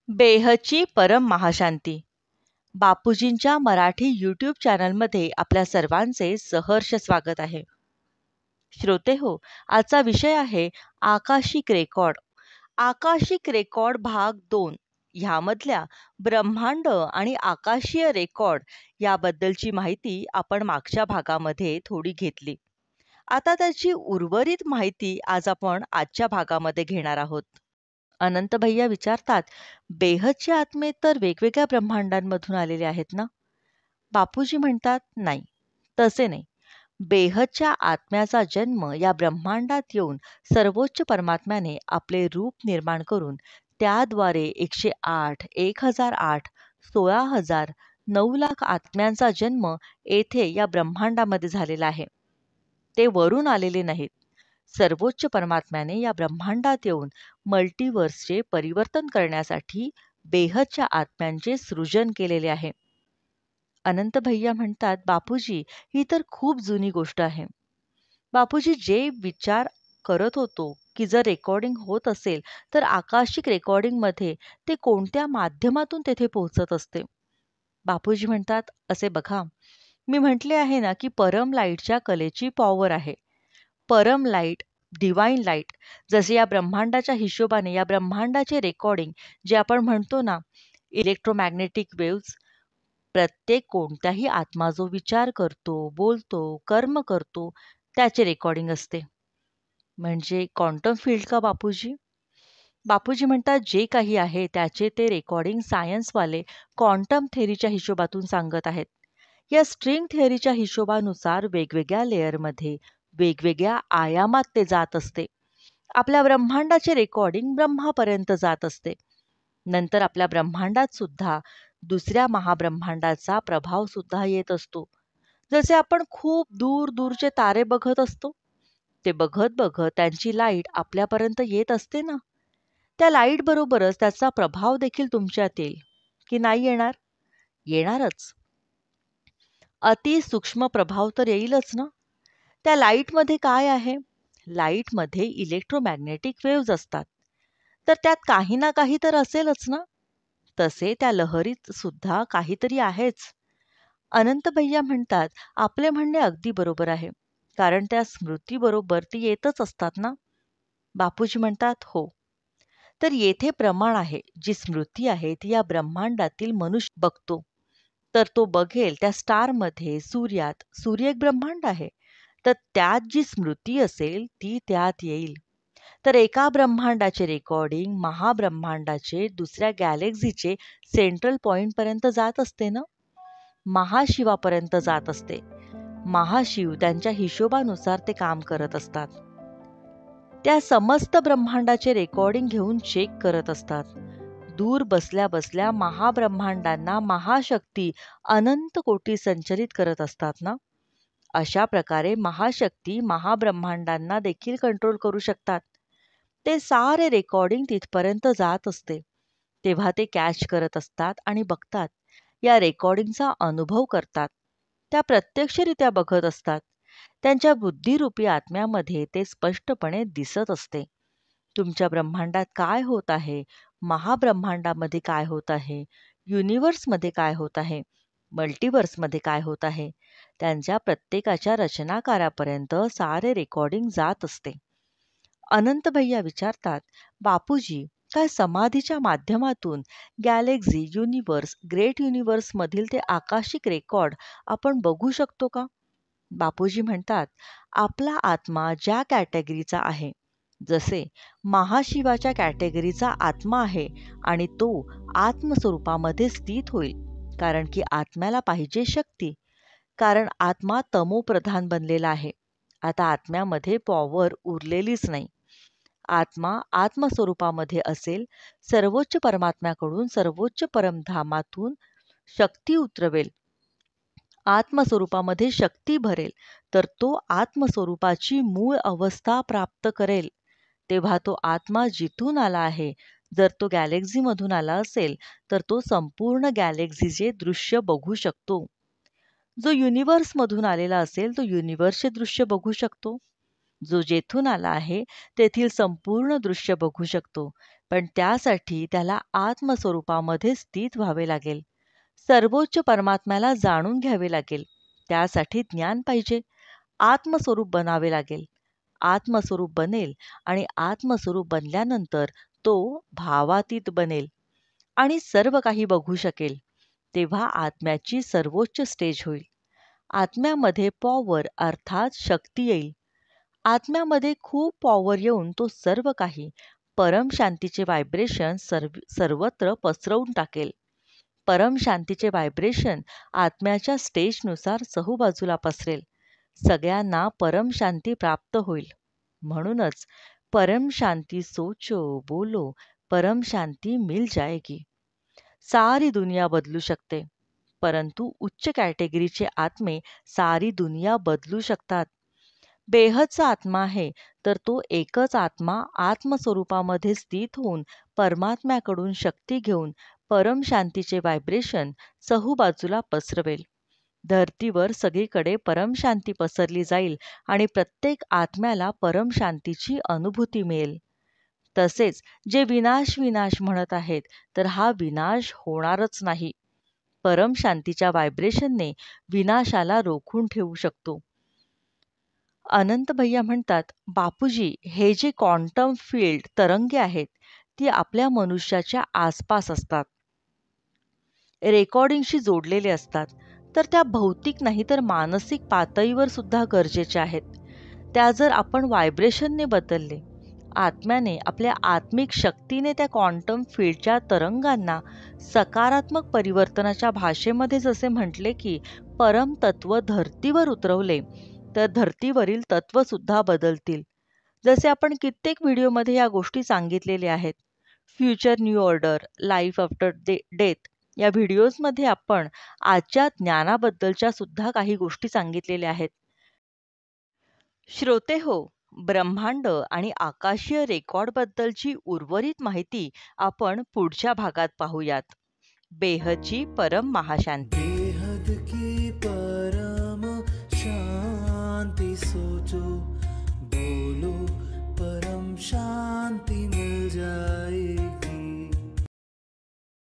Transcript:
बेहदची परम महाशांती. बापूजींच्या मराठी यूट्यूब चॅनलमध्ये आपल्या सर्वांचे सहर्ष स्वागत आहे. श्रोते हो, आजचा विषय आहे आकाशिक रेकॉर्ड. आकाशिक रेकॉर्ड भाग 2. ह्यामधल्या ब्रह्मांड आणि आकाशीय रेकॉर्ड याबद्दलची माहिती आपण मागच्या भागामध्ये थोडी घेतली. आता त्याची उर्वरित माहिती आज आपण आजच्या भागामध्ये घेणार आहोत. अनंत भैया विचारतात, बेहदचे आत्मे तर वेगवेगळ्या ब्रह्मांडांमधून आलेले आहेत ना? बापूजी म्हणतात, नाही, तसे नाही. बेहदच्या आत्म्याचा जन्म या ब्रह्मांडात येऊन सर्वोच्च परमात्म्याने आपले रूप निर्माण करून त्याद्वारे 108, 1008, 16,000, 9,00,000 आत्म्यांचा जन्म येथे या ब्रह्मांडामध्ये झालेला आहे. ते वरून आलेले नाहीत. सर्वोच्च परमात्म्याने या ब्रह्मांडात येऊन मल्टिवर्सचे परिवर्तन करण्यासाठी बेहदच्या आत्म्यांचे सृजन केलेले आहे. अनंत भैया म्हणतात, बापूजी, ही तर खूप जुनी गोष्ट आहे. बापूजी, जे विचार करत होतो की जर रेकॉर्डिंग होत असेल तर आकाशिक रेकॉर्डिंगमध्ये ते कोणत्या माध्यमातून तेथे पोहोचत असते. बापूजी म्हणतात, असे बघा, मी म्हटले आहे ना की परम लाईटच्या कलेची पॉवर आहे. परम लाईट, डिवाइन लाईट, जसे या ब्रह्मांडाच्या हिशोबाने या ब्रह्मांडाचे रेकॉर्डिंग जे आपण म्हणतो ना, इलेक्ट्रोमॅग्नेटिक वेव्हज, प्रत्येक कोणत्याही आत्मा जो विचार करतो, बोलतो, कर्म करतो, त्याचे रेकॉर्डिंग असते. म्हणजे क्वांटम फील्ड का बापूजी? बापूजी म्हणतात, जे काही आहे त्याचे ते रेकॉर्डिंग सायन्सवाले क्वांटम थेअरीच्या हिशोबातून सांगत आहेत. या स्ट्रिंग थिअरीच्या हिशोबानुसार वेगवेगळ्या लेअरमध्ये वेगवेगळ्या आयामात ते जात असते. आपल्या ब्रह्मांडाचे रेकॉर्डिंग ब्रह्मापर्यंत जात असते. नंतर आपल्या ब्रह्मांडात सुद्धा दुसऱ्या महाब्रह्मांडाचा प्रभाव सुद्धा येत असतो. जसे आपण खूप दूर दूरचे तारे बघत असतो, ते बघत बघत त्यांची लाईट आपल्यापर्यंत येत असते ना, त्या लाईट बरोबरच त्याचा प्रभाव देखील तुमच्यात येईल की नाही येणार? येणारच. अतिसूक्ष्म प्रभाव तर येईलच ना. त्या लाईटमध्ये काय आहे? लाईटमध्ये इलेक्ट्रोमॅग्नेटिक वेव्हज असतात. तर त्यात काही ना काही तर असेलच ना. तसे त्या लहरीत सुद्धा काहीतरी आहेच. अनंत भैया म्हणतात, आपले म्हणणे अगदी बरोबर आहे. कारण त्या स्मृतीबरोबर ती येतच असतात ना. बापूजी म्हणतात, हो. तर येथे प्रमाण आहे. जी स्मृती आहे ती या ब्रह्मांडातील मनुष्य बघतो. तर तो बघेल त्या स्टारमध्ये, सूर्यात, सूर्य एक ब्रह्मांड आहे. तर त्यात जी स्मृती असेल ती त्यात येईल. तर एका ब्रह्मांडाचे रेकॉर्डिंग महाब्रह्मांडाचे दुसऱ्या गॅलेक्सीचे सेंट्रल पॉइंटपर्यंत जात असते ना. महाशिवापर्यंत जात असते. महाशिव त्यांच्या हिशोबानुसार ते काम करत असतात. त्या समस्त ब्रह्मांडाचे रेकॉर्डिंग घेऊन चेक करत असतात. दूर बसल्या बसल्या महाब्रह्मांडांना महाशक्ती अनंत कोटी संचलित करत असतात ना. अशा प्रकारे महाशक्ती महाब्रह्मांडांना देखील कंट्रोल करू शकतात. ते सारे रेकॉर्डिंग तिथपर्यंत जात असते. तेव्हा ते कॅच करत असतात आणि बघतात. या रेकॉर्डिंगचा अनुभव करतात. त्या प्रत्यक्षरित्या बघत असतात. त्यांच्या बुद्धिरूपी आत्म्यामध्ये ते स्पष्टपणे दिसत असते. तुमच्या ब्रह्मांडात काय होत आहे, महाब्रह्मांडामध्ये काय होत आहे, युनिव्हर्समध्ये काय होत आहे, मल्टिवर्समध्ये काय होत आहे, त्यांच्या प्रत्येकाच्या रचनाकारापर्यंत सारे रेकॉर्डिंग जात असते. अनंत भैया विचारतात, बापूजी, काय समाधीच्या माध्यमातून गॅलेक्सी, युनिव्हर्स, ग्रेट युनिव्हर्समधील ते आकाशिक रेकॉर्ड आपण बघू शकतो का? बापूजी म्हणतात, आपला आत्मा ज्या कॅटेगरीचा आहे, जसे महाशिवाच्या कॅटेगरीचा आत्मा आहे आणि तो आत्मस्वरूपामध्ये स्थित होईल. कारण की आत्म्याला पाहिजे शक्ती. कारण आत्मा तमोप्रधान बनलेला आहे. आता आत्म्यामध्ये पॉवर उरलेलीच नाही. आत्मा आत्मस्वरूपामध्ये असेल, सर्वोच्च परमात्म्याकडून सर्वोच्च परमधामातून शक्ती उतरवेल, आत्मस्वरूपामध्ये शक्ती भरेल, तर तो आत्मस्वरूपाची मूळ अवस्था प्राप्त करेल. तेव्हा तो आत्मा जिथून आला आहे, जर तो गॅलेक्सीमधून आला असेल, तर तो संपूर्ण गॅलेक्सीचे दृश्य बघू शकतो. जो युनिव्हर्समधून आलेला असेल, तो युनिव्हर्सचे दृश्य बघू शकतो. जो जेथून आला आहे, तेथील संपूर्ण दृश्य बघू शकतो. पण त्यासाठी त्याला आत्मस्वरूपामध्ये स्थित व्हावे लागेल. सर्वोच्च परमात्म्याला जाणून घ्यावे लागेल. त्यासाठी ज्ञान पाहिजे. आत्मस्वरूप बनावे लागेल. आत्मस्वरूप बनेल आणि आत्मस्वरूप बनल्यानंतर तो भावातीत बनेल आणि सर्व काही बघू शकेल. तेव्हा आत्म्याची सर्वोच्च स्टेज होईल. आत्म्यामध्ये पॉवर अर्थात शक्ती येईल. आत्म्यामध्ये खूप पॉवर येऊन तो सर्व काही परम शांतीचे व्हायब्रेशन सर्वत्र पसरवून टाकेल. परम शांतीचे व्हायब्रेशन आत्म्याच्या स्टेजनुसार चहूबाजूला पसरेल. सगळ्यांना परम शांती प्राप्त होईल. म्हणूनच परम शांती सोचो बोलो, परम शांती मिल जाएगी. सारी दुनिया बदलू शकते, परंतु उच्च कॅटेगरीचे आत्मे सारी दुनिया बदलू शकतात. बेहदचा आत्मा आहे तर तो एकच आत्मा आत्मस्वरूपामध्ये स्थित होऊन परमात्म्याकडून शक्ती घेऊन परम शांतीचे व्हायब्रेशन चहूबाजूला पसरवेल. धरतीवर सगळीकडे परम शांती पसरली जाईल आणि प्रत्येक आत्म्याला परम शांतीची अनुभूती मिळेल. तसेच जे विनाश विनाश म्हणत आहेत तर हा विनाश होणारच नाही. परम शांतीच्या व्हायब्रेशनने विनाशाला रोखून ठेवू शकतो. अनंत भैया म्हणतात, बापूजी, हे जे क्वांटम फील्ड तरंगे आहेत ती आपल्या मनुष्याच्या आसपास असतात. रेकॉर्डिंगशी जोडलेले असतात. तर त्या भौतिक नाही तर मानसिक पातळीवर सुद्धा गरजेच्या आहेत. त्या जर आपण व्हायब्रेशनने बदलले, आत्म्याने आपल्या आत्मिक शक्तीने त्या क्वांटम फील्डच्या तरंगांना सकारात्मक परिवर्तनाच्या भाषेमध्ये जसे म्हटले की परम तत्व धर्तीवर उतरवले तर धर्तीवरील तत्वसुद्धा बदलतील. जसे आपण कित्येक व्हिडिओमध्ये या गोष्टी सांगितलेल्या आहेत. Future new order, life after death या व्हिडिओजमध्ये आपण आजच्या ज्ञानाबद्दलच्या सुद्धा काही गोष्टी सांगितलेल्या आहेत. श्रोते हो, ब्रह्मांड आणि आकाशीय रेकॉर्डबद्दलची उर्वरित माहिती आपण पुढच्या भागात पाहूयात. बेहदची परम महाशांती. बेहद की परम शांति सोचो.